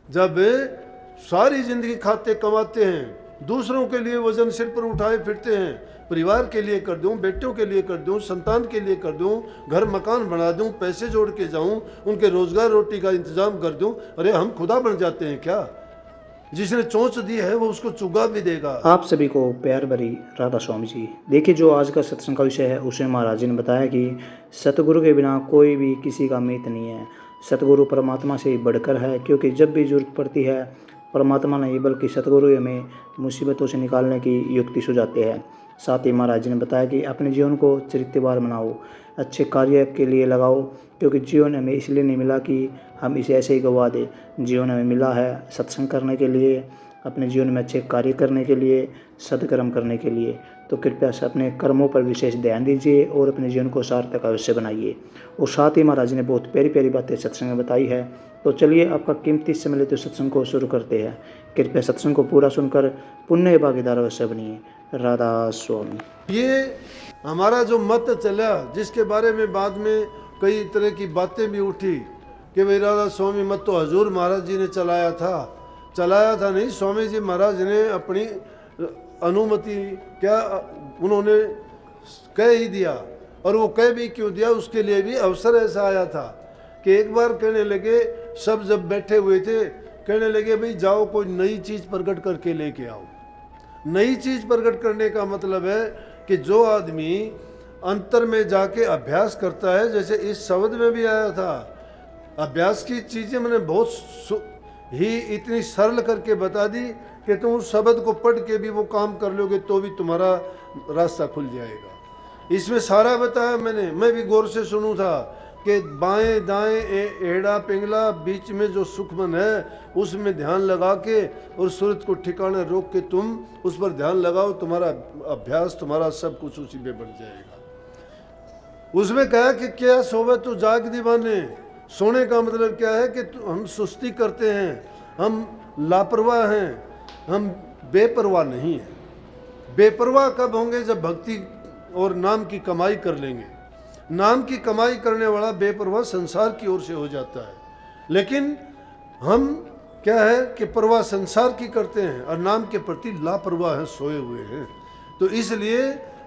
जब सारी जिंदगी खाते कमाते हैं, दूसरों के लिए वजन सिर पर उठाए फिरते हैं, परिवार के लिए कर दूं, बेटियों के लिए कर दूं, संतान के लिए कर दूं, घर मकान बना दूं, पैसे जोड़ के जाऊं, उनके रोजगार रोटी का इंतजाम कर दूं, अरे हम खुदा बन जाते हैं क्या? जिसने चोंच दी है वो उसको चुगा भी देगा। आप सभी को प्यार भरी राधा स्वामी जी। देखिए, जो आज का सत्संग का विषय है उसमें महाराज जी ने बताया कि सतगुरु के बिना कोई भी किसी का मित्र नहीं है। सतगुरु परमात्मा से बढ़कर है, क्योंकि जब भी जरूरत पड़ती है परमात्मा नहीं बल्कि सतगुरु हमें मुसीबतों से निकालने की युक्ति सुझाते हैं। साथ ही महाराज जी ने बताया कि अपने जीवन को चरित्रवान बनाओ, अच्छे कार्य के लिए लगाओ, क्योंकि जीवन हमें इसलिए नहीं मिला कि हम इसे ऐसे ही गंवा दें। जीवन हमें मिला है सत्संग करने के लिए, अपने जीवन में अच्छे कार्य करने के लिए, सत्कर्म करने के लिए। तो कृपया से अपने कर्मों पर विशेष ध्यान दीजिए और अपने जीवन को सार्थक अवश्य बनाइए। और साथ ही महाराज ने बहुत प्यारी प्यारी बातें सत्संग में बताई है। तो चलिए आपका कीमती समय लेते सत्संग को शुरू करते हैं। कृपया सत्संग को पूरा सुनकर पुण्य भागीदार अवश्य बनिए। राधा स्वामी। ये हमारा जो मत चला, जिसके बारे में बाद में कई तरह की बातें भी उठी कि भाई राधा स्वामी मत तो हजूर महाराज जी ने चलाया था नहीं, स्वामी जी महाराज ने अपनी अनुमति क्या उन्होंने कह ही दिया। और वो कह भी क्यों दिया, उसके लिए भी अवसर ऐसा आया था कि एक बार कहने लगे, सब जब बैठे हुए थे कहने लगे भाई जाओ कोई नई चीज़ प्रकट करके लेके आओ। नई चीज़ प्रकट करने का मतलब है कि जो आदमी अंतर में जाके अभ्यास करता है, जैसे इस शब्द में भी आया था, अभ्यास की चीज़ें मैंने बहुत ही इतनी सरल करके बता दी कि तुम उस शब्द को पढ़ के भी वो काम कर लोगे तो भी तुम्हारा रास्ता खुल जाएगा। इसमें सारा बताया मैंने, मैं भी गौर से सुनूं था कि बाएं दाएं एड़ा पिंगला बीच में जो सुखमन है उसमें ध्यान लगा के और सूरत को ठिकाने रोक के तुम उस पर ध्यान लगाओ, तुम्हारा अभ्यास तुम्हारा सब कुछ उसी में बढ़ जाएगा। उसमें कहा कि क्या सोवे तो जाग दीवाने। सोने का मतलब क्या है कि हम सुस्ती करते हैं, हम लापरवाह हैं, हम बेपरवाह नहीं हैं। बेपरवाह कब होंगे? जब भक्ति और नाम की कमाई कर लेंगे। नाम की कमाई करने वाला बेपरवाह संसार की ओर से हो जाता है, लेकिन हम क्या है कि परवाह संसार की करते हैं और नाम के प्रति लापरवाह हैं, सोए हुए हैं। तो इसलिए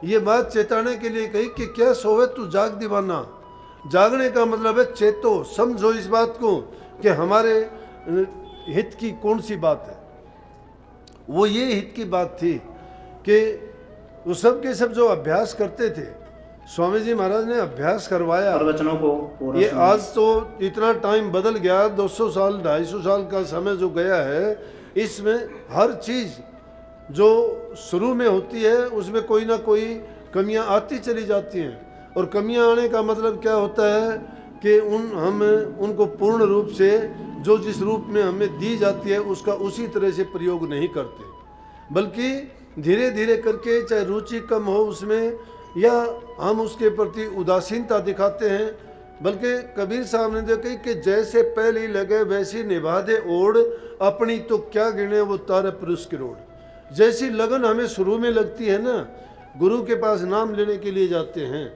ये बात चेताने के लिए कही कि क्या सोवे तू जाग दीवाना। जागने का मतलब है चेतो, समझो इस बात को कि हमारे हित की कौन सी बात है। वो ये हित की बात थी कि वो सब के सब जो अभ्यास करते थे, स्वामी जी महाराज ने अभ्यास करवाया। प्रवचनों को ये आज तो इतना टाइम बदल गया, 200 साल 250 साल का समय जो गया है, इसमें हर चीज़ जो शुरू में होती है उसमें कोई ना कोई कमियां आती चली जाती हैं। और कमियां आने का मतलब क्या होता है कि हम उनको पूर्ण रूप से जो जिस रूप में हमें दी जाती है उसका उसी तरह से प्रयोग नहीं करते, बल्कि धीरे धीरे करके, चाहे रुचि कम हो उसमें या हम उसके प्रति उदासीनता दिखाते हैं। बल्कि कबीर साहब ने देखी कि जैसे पहली लगे वैसी निभा दे ओढ़, अपनी तो क्या गिने वो तारे पुरुष की रोड। जैसी लगन हमें शुरू में लगती है ना, गुरु के पास नाम लेने के लिए जाते हैं,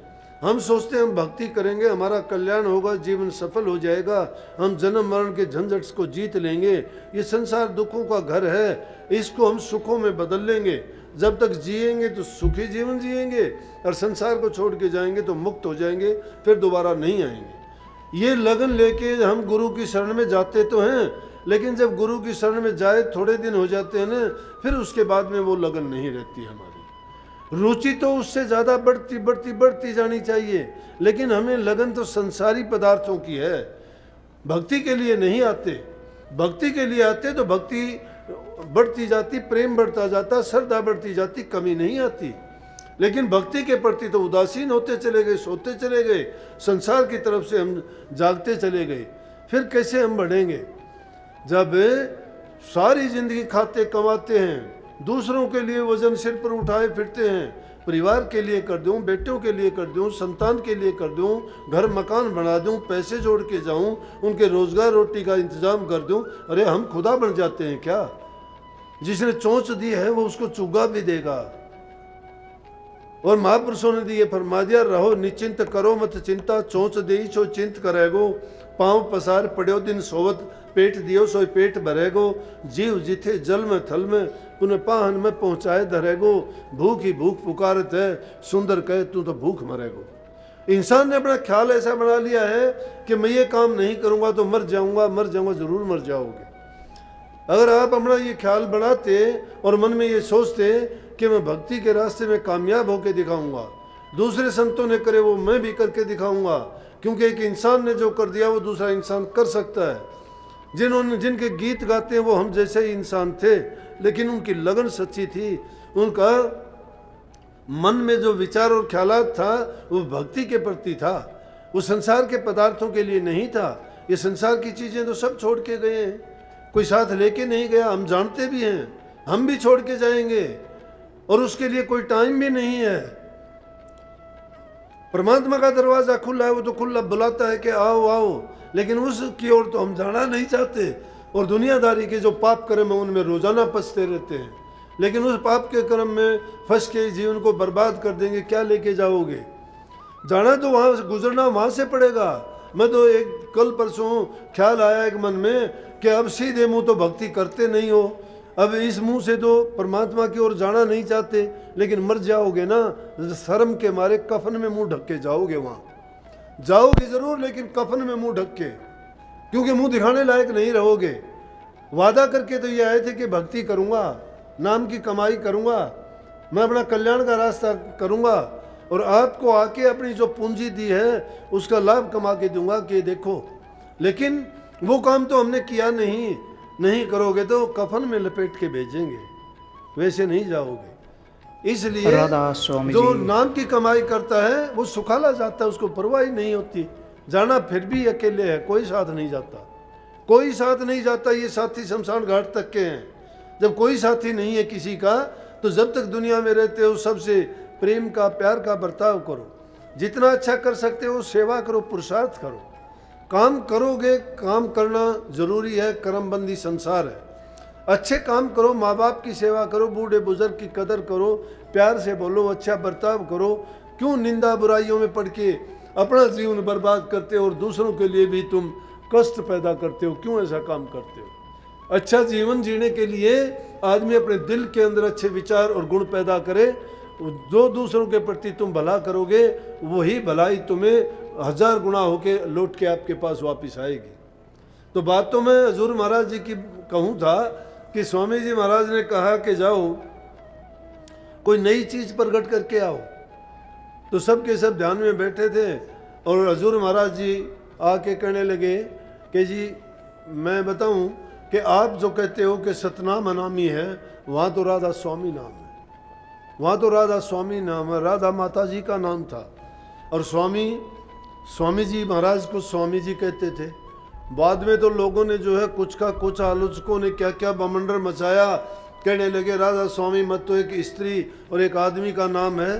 हम सोचते हैं हम भक्ति करेंगे हमारा कल्याण होगा, जीवन सफल हो जाएगा, हम जन्म मरण के झंझट को जीत लेंगे, ये संसार दुखों का घर है, इसको हम सुखों में बदल लेंगे। जब तक जिएंगे तो सुखी जीवन जिएंगे और संसार को छोड़ के जाएंगे तो मुक्त हो जाएंगे, फिर दोबारा नहीं आएंगे। ये लगन लेके हम गुरु की शरण में जाते तो हैं, लेकिन जब गुरु की शरण में जाए थोड़े दिन हो जाते हैं ना, फिर उसके बाद में वो लगन नहीं रहती हमारी। रुचि तो उससे ज़्यादा बढ़ती बढ़ती बढ़ती जानी चाहिए, लेकिन हमें लगन तो संसारी पदार्थों की है। भक्ति के लिए नहीं आते, भक्ति के लिए आते तो भक्ति बढ़ती जाती, प्रेम बढ़ता जाता, श्रद्धा बढ़ती जाती, कमी नहीं आती। लेकिन भक्ति के प्रति तो उदासीन होते चले गए, सोते चले गए, संसार की तरफ से हम जागते चले गए, फिर कैसे हम बढ़ेंगे? जब सारी जिंदगी खाते कमाते हैं, दूसरों के लिए वजन सिर पर उठाए फिरते हैं, परिवार के लिए कर दूं, बेटियों के लिए कर दूं, संतान के लिए कर दूं, घर मकान बना दूं, पैसे जोड़ के जाऊं, उनके रोजगार रोटी का इंतजाम कर दूं, अरे हम खुदा बन जाते हैं क्या? जिसने चोंच दी है वो उसको चुगा भी देगा। और महापुरुषों ने दिए फरमा दिया, रहो निश्चिंत करो मत चिंता, चोंच दे छो चिंत करेगो, पांव पसार पड़ो दिन सोवत पेट दियो सोई पेट भरेगो, जीव जिथे जल में थल में, पुनः पाहन में पहुँचाए धरेगो, भूख ही भूख पुकारत है, सुंदर कहे तू तो भूख मरेगो। इंसान ने अपना ख्याल ऐसा बना लिया है कि मैं ये काम नहीं करूँगा तो मर जाऊँगा, ज़रूर मर जाओगे। अगर आप अपना ये ख्याल बनाते और मन में ये सोचते कि मैं भक्ति के रास्ते में कामयाब होकर दिखाऊंगा, दूसरे संतों ने करे वो मैं भी करके दिखाऊंगा, क्योंकि एक इंसान ने जो कर दिया वो दूसरा इंसान कर सकता है। जिनके गीत गाते हैं वो हम जैसे ही इंसान थे, लेकिन उनकी लगन सच्ची थी, उनका मन में जो विचार और ख्यालात था वो भक्ति के प्रति था, वो संसार के पदार्थों के लिए नहीं था। ये संसार की चीज़ें तो सब छोड़ के गए हैं, कोई साथ लेके नहीं गया, हम जानते भी हैं, हम भी छोड़ के जाएंगे और उसके लिए कोई टाइम भी नहीं है। परमात्मा का दरवाज़ा खुला है, वो तो खुला बुलाता है कि आओ आओ, लेकिन उसकी ओर तो हम जाना नहीं चाहते और दुनियादारी के जो पाप कर्म है उनमें रोजाना पछते रहते हैं, लेकिन उस पाप के कर्म में फंस के जीवन को बर्बाद कर देंगे, क्या लेके जाओगे? जाना तो वहाँ से, गुजरना वहाँ से पड़ेगा। मैं तो एक कल परसों ख्याल आया एक मन में कि अब सीधे मुंह तो भक्ति करते नहीं हो, अब इस मुंह से तो परमात्मा की ओर जाना नहीं चाहते, लेकिन मर जाओगे ना, शर्म के मारे कफन में मुंह ढक के जाओगे। वहाँ जाओगे जरूर, लेकिन कफन में मुंह ढक के, क्योंकि मुंह दिखाने लायक नहीं रहोगे। वादा करके तो ये आए थे कि भक्ति करूँगा, नाम की कमाई करूँगा, मैं अपना कल्याण का रास्ता करूँगा और आपको आके अपनी जो पूंजी दी है उसका लाभ कमा के दूंगा कि देखो, लेकिन वो काम तो हमने किया नहीं करोगे तो कफन में लपेट के भेजेंगे, वैसे नहीं जाओगे। इसलिए जो नाम की कमाई करता है वो सुखाला जाता है, उसको परवाह ही नहीं होती। जाना फिर भी अकेले है, कोई साथ नहीं जाता, कोई साथ नहीं जाता। ये साथी शमशान घाट तक के हैं। जब कोई साथी नहीं है किसी का, तो जब तक दुनिया में रहते हो सबसे प्रेम का, प्यार का बर्ताव करो, जितना अच्छा कर सकते हो सेवा करो, पुरुषार्थ करो, काम करोगे। काम करना जरूरी है, कर्मबंदी संसार है। अच्छे काम करो, माँ बाप की सेवा करो, बूढ़े बुजुर्ग की कदर करो, प्यार से बोलो, अच्छा बर्ताव करो। क्यों निंदा बुराइयों में पड़ के अपना जीवन बर्बाद करते हो और दूसरों के लिए भी तुम कष्ट पैदा करते हो? क्यों ऐसा काम करते हो? अच्छा जीवन जीने के लिए आदमी अपने दिल के अंदर अच्छे विचार और गुण पैदा करे। जो दूसरों के प्रति तुम भला करोगे वही भलाई तुम्हें 1000 गुना होके लौट के आपके पास वापस आएगी। तो बात तो मैं हजूर महाराज जी की कहूँ था कि स्वामी जी महाराज ने कहा कि जाओ कोई नई चीज़ प्रकट करके आओ, तो सब के सब ध्यान में बैठे थे और हजूर महाराज जी आके कहने लगे कि जी मैं बताऊं कि आप जो कहते हो कि सतनाम अनामी है, वहाँ तो राधा स्वामी नाम है, वहाँ तो राधा स्वामी नाम है, राधा माता जी का नाम था। और स्वामी जी महाराज को स्वामी जी कहते थे। बाद में तो लोगों ने जो है कुछ का कुछ, आलोचकों ने क्या क्या बमंडर मचाया, कहने लगे राधा स्वामी मत तो एक स्त्री और एक आदमी का नाम है,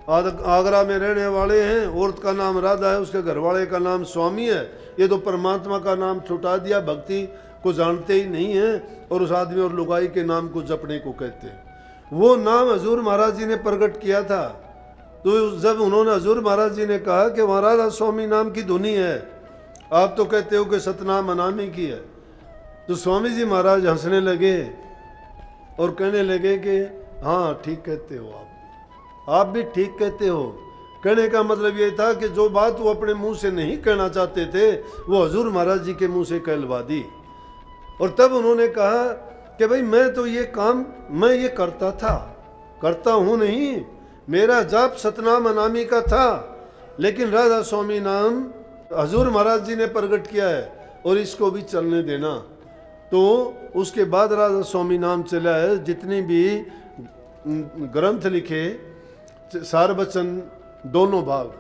आगरा में रहने वाले हैं, औरत का नाम राधा है, उसके घरवाले का नाम स्वामी है, ये तो परमात्मा का नाम छुटा दिया, भक्ति को जानते ही नहीं है और उस आदमी और लुगाई के नाम को जपने को कहते हैं। वो नाम हजूर महाराज जी ने प्रकट किया था। तो जब उन्होंने हजूर महाराज जी ने कहा कि वहाँ राधा स्वामी नाम की धुनी है, आप तो कहते हो कि सतनाम अनामी की है, तो स्वामी जी महाराज हंसने लगे और कहने लगे कि हाँ ठीक कहते हो, आप भी ठीक कहते हो। कहने का मतलब ये था कि जो बात वो अपने मुंह से नहीं कहना चाहते थे वो हजूर महाराज जी के मुंह से कहलवा दी। और तब उन्होंने कहा कि भाई मैं तो ये काम मैं ये करता था, करता हूँ नहीं, मेरा जाप सतनाम अनामी का था, लेकिन राधा स्वामी नाम हजूर महाराज जी ने प्रकट किया है और इसको भी चलने देना। तो उसके बाद राधा स्वामी नाम चला है। जितने भी ग्रंथ लिखे, सार वचन दोनों भाग,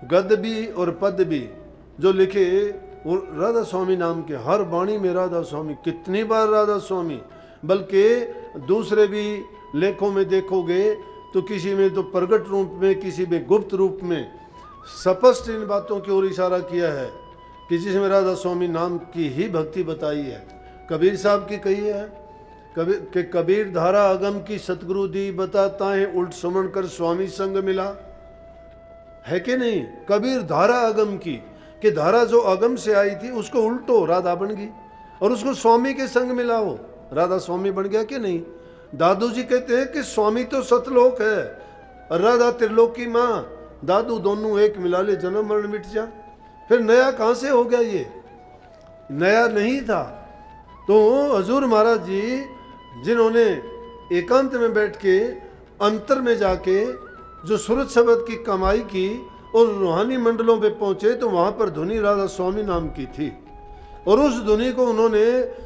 गद्य भी और पद भी जो लिखे, वो राधा स्वामी नाम के, हर वाणी में राधा स्वामी, कितनी बार राधा स्वामी, बल्कि दूसरे भी लेखों में देखोगे तो किसी में तो प्रकट रूप में, किसी में गुप्त रूप में स्पष्ट इन बातों की ओर इशारा किया है कि जिसमें राधा स्वामी नाम की ही भक्ति बताई है। कबीर साहब की कही है कबीर धारा अगम की सतगुरु दी, बताता है उल्ट सुमन कर स्वामी संग मिला, है कि नहीं? कबीर धारा अगम की, कि धारा जो अगम से आई थी उसको उल्टो राधा बन गई। और उसको स्वामी के संग मिलाओ, राधा स्वामी बन गया कि नहीं। दादू जी कहते हैं कि स्वामी तो सतलोक है और राधा त्रिलोक की माँ, दादू दोनों एक मिला ले जन्म मरण मिट जा। फिर नया कहाँ से हो गया, ये नया नहीं था। तो हजूर महाराज जी जिन्होंने एकांत में बैठ के अंतर में जाके जो सूरत शब्द की कमाई की और रूहानी मंडलों पे पहुंचे, तो वहाँ पर धुनी राधा स्वामी नाम की थी। और उस धुनी को उन्होंने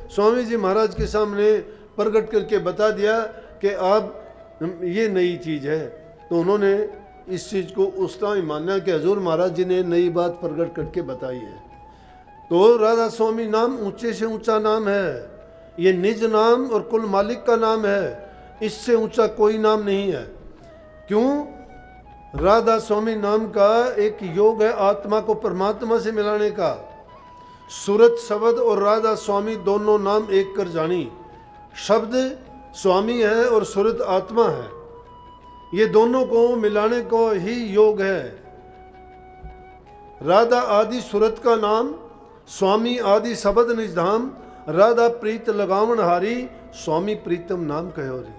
स्वामी जी महाराज के सामने प्रकट करके बता दिया कि आप ये नई चीज़ है। तो उन्होंने इस चीज़ को उस टाइम माना कि हजूर महाराज जी ने नई बात प्रकट करके बताई है। तो राधा स्वामी नाम ऊंचे से ऊंचा नाम है, ये निज नाम और कुल मालिक का नाम है, इससे ऊंचा कोई नाम नहीं है। क्यों? राधा स्वामी नाम का एक योग है आत्मा को परमात्मा से मिलाने का। सूरत शब्द और राधा स्वामी दोनों नाम एक कर जानी। शब्द स्वामी है और सूरत आत्मा है, ये दोनों को मिलाने को ही योग है। राधा आदि सूरत का नाम, स्वामी आदि शब्द निज धाम, राधा प्रीत लगावन हारी, स्वामी प्रीतम नाम कहो रे।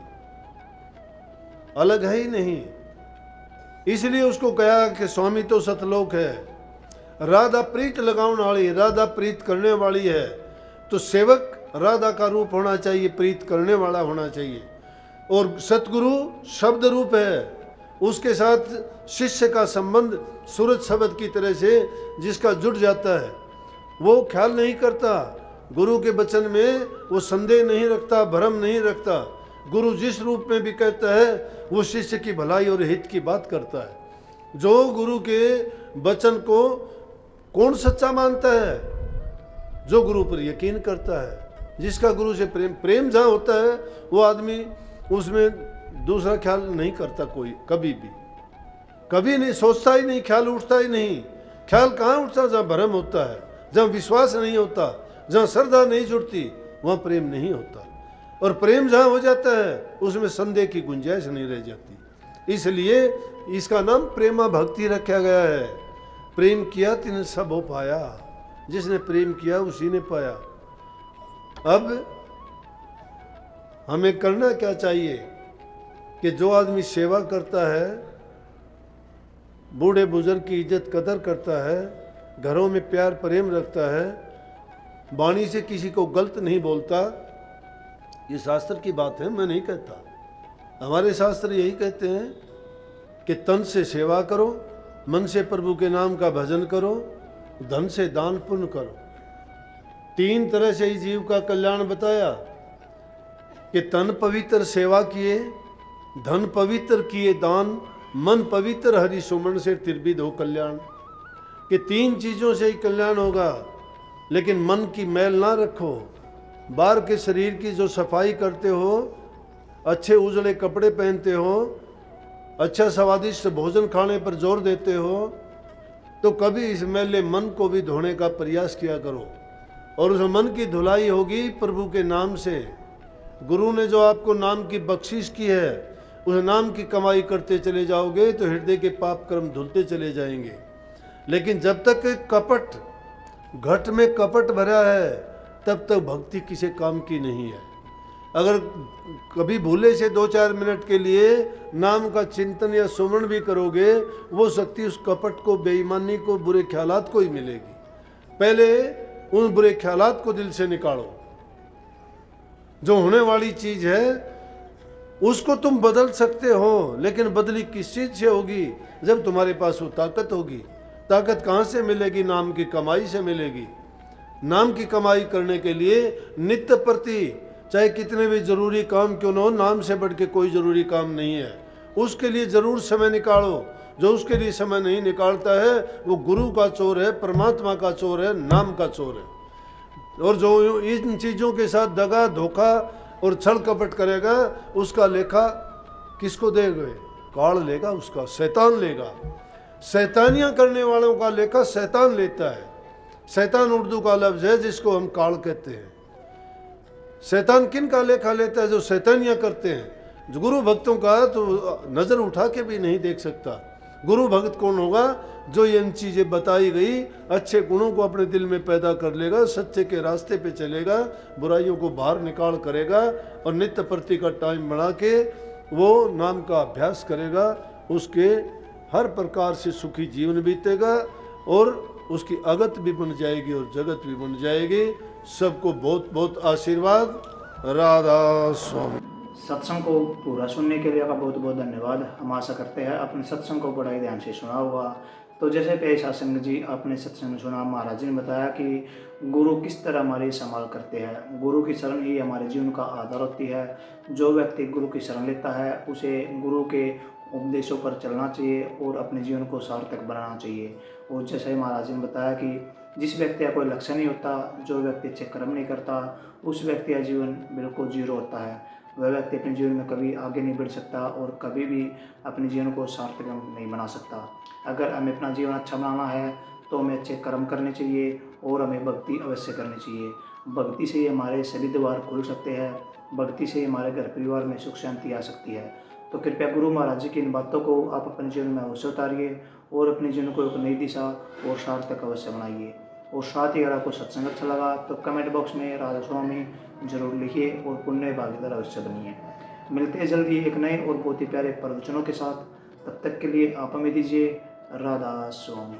अलग है ही नहीं, इसलिए उसको कहा कि स्वामी तो सतलोक है। राधा प्रीत लगावन वाली, राधा प्रीत करने वाली है, तो सेवक राधा का रूप होना चाहिए, प्रीत करने वाला होना चाहिए। और सतगुरु शब्द रूप है, उसके साथ शिष्य का संबंध सूरज शब्द की तरह से जिसका जुड़ जाता है, वो ख्याल नहीं करता गुरु के वचन में, वो संदेह नहीं रखता, भ्रम नहीं रखता। गुरु जिस रूप में भी कहता है वो शिष्य की भलाई और हित की बात करता है। जो गुरु के वचन को कौन सच्चा मानता है? जो गुरु पर यकीन करता है, जिसका गुरु से प्रेम जहाँ होता है वो आदमी उसमें दूसरा ख्याल नहीं करता कोई, कभी नहीं सोचता ही नहीं, ख्याल उठता ही नहीं। ख्याल कहाँ उठता? जहाँ भ्रम होता है, जहाँ विश्वास नहीं होता, जहाँ श्रद्धा नहीं जुड़ती, वहाँ प्रेम नहीं होता। और प्रेम जहाँ हो जाता है उसमें संदेह की गुंजाइश नहीं रह जाती। इसलिए इसका नाम प्रेमा भक्ति रखा गया है। प्रेम किया तिने सब हो पाया, जिसने प्रेम किया उसी ने पाया। अब हमें करना क्या चाहिए कि जो आदमी सेवा करता है, बूढ़े बुजुर्ग की इज्जत कदर करता है, घरों में प्यार प्रेम रखता है, वाणी से किसी को गलत नहीं बोलता, ये शास्त्र की बात है, मैं नहीं कहता। हमारे शास्त्र यही कहते हैं कि तन से सेवा करो, मन से प्रभु के नाम का भजन करो, धन से दान पुण्य करो। तीन तरह से ही जीव का कल्याण बताया कि तन पवित्र सेवा किए, धन पवित्र किए दान, मन पवित्र हरि सुमन से त्रिविध हो कल्याण। कि तीन चीज़ों से ही कल्याण होगा। लेकिन मन की मैल ना रखो, बाहर के शरीर की जो सफाई करते हो, अच्छे उजले कपड़े पहनते हो, अच्छा स्वादिष्ट भोजन खाने पर जोर देते हो, तो कभी इस मैले मन को भी धोने का प्रयास किया करो। और उस मन की धुलाई होगी प्रभु के नाम से। गुरु ने जो आपको नाम की बख्शिश की है, उस नाम की कमाई करते चले जाओगे तो हृदय के पाप कर्म धुलते चले जाएंगे। लेकिन जब तक कपट, घट में कपट भरा है, तब तक भक्ति किसी काम की नहीं है। अगर कभी भूले से 2-4 मिनट के लिए नाम का चिंतन या सुमरण भी करोगे, वो शक्ति उस कपट को, बेईमानी को, बुरे ख्यालात को ही मिलेगी। पहले उन बुरे ख्यालात को दिल से निकालो। जो होने वाली चीज है उसको तुम बदल सकते हो, लेकिन बदली किस चीज से होगी? जब तुम्हारे पास वो ताकत होगी। ताकत कहाँ से मिलेगी? नाम की कमाई से मिलेगी। नाम की कमाई करने के लिए नित्य प्रति, चाहे कितने भी जरूरी काम क्यों न हो, नाम से बढ़ के कोई जरूरी काम नहीं है। उसके लिए जरूर समय निकालो। जो उसके लिए समय नहीं निकालता है वो गुरु का चोर है, परमात्मा का चोर है, नाम का चोर है। और जो इन चीज़ों के साथ दगा, धोखा और छल कपट करेगा, उसका लेखा किसको देगा? काल लेगा, उसका शैतान लेगा। शैतानियाँ करने वालों का लेखा शैतान लेता है। शैतान उर्दू का लफ्ज़ है जिसको हम काल कहते हैं। शैतान किन का लेखा लेता है? जो शैतानियाँ करते हैं। जो गुरु भक्तों का तो नज़र उठा के भी नहीं देख सकता। गुरु भक्त कौन होगा? जो इन चीज़ें बताई गई अच्छे गुणों को अपने दिल में पैदा कर लेगा, सच्चे के रास्ते पे चलेगा, बुराइयों को बाहर निकाल करेगा और नित्य प्रति का टाइम बना के वो नाम का अभ्यास करेगा, उसके हर प्रकार से सुखी जीवन बीतेगा और उसकी अगत भी बन जाएगी और जगत भी बन जाएगी। सबको बहुत बहुत आशीर्वाद। राधा स्वामी। सत्संग को पूरा सुनने के लिए आपका बहुत बहुत धन्यवाद। हम आशा करते हैं अपने सत्संग को बड़ा ही ध्यान से सुना होगा। तो जैसे पेशा सिंह जी आपने सत्संग में सुना, महाराज जी ने बताया कि गुरु किस तरह हमारी संभाल करते हैं। गुरु की शरण ही हमारे जीवन का आधार होती है। जो व्यक्ति गुरु की शरण लेता है उसे गुरु के उपदेशों पर चलना चाहिए और अपने जीवन को सार्थक बनाना चाहिए। और जैसे महाराज जी ने बताया कि जिस व्यक्ति का कोई लक्ष्य नहीं होता, जो व्यक्ति अच्छे कर्म नहीं करता, उस व्यक्ति का जीवन बिल्कुल जीरो होता है। वह व्यक्ति अपने जीवन में कभी आगे नहीं बढ़ सकता और कभी भी अपने जीवन को सार्थक नहीं बना सकता। अगर हमें अपना जीवन अच्छा बनाना है तो हमें अच्छे कर्म करने चाहिए और हमें भक्ति अवश्य करनी चाहिए। भक्ति से ही हमारे सभी द्वार खुल सकते हैं, भक्ति से ही हमारे घर परिवार में सुख शांति आ सकती है। तो कृपया गुरु महाराज जी की इन बातों को आप अपने जीवन में अवश्य उतारिए और अपने जीवन को एक नई दिशा और सार्थक अवश्य बनाइए। और साथ ही अगर आपको सत्संग अच्छा लगा तो कमेंट बॉक्स में राधा स्वामी जरूर लिखिए और पुण्य भागीदार अवश्य बनिए। मिलते हैं जल्दी एक नए और बहुत ही प्यारे प्रवचनों के साथ। तब तक के लिए आप हमें दीजिए राधा स्वामी।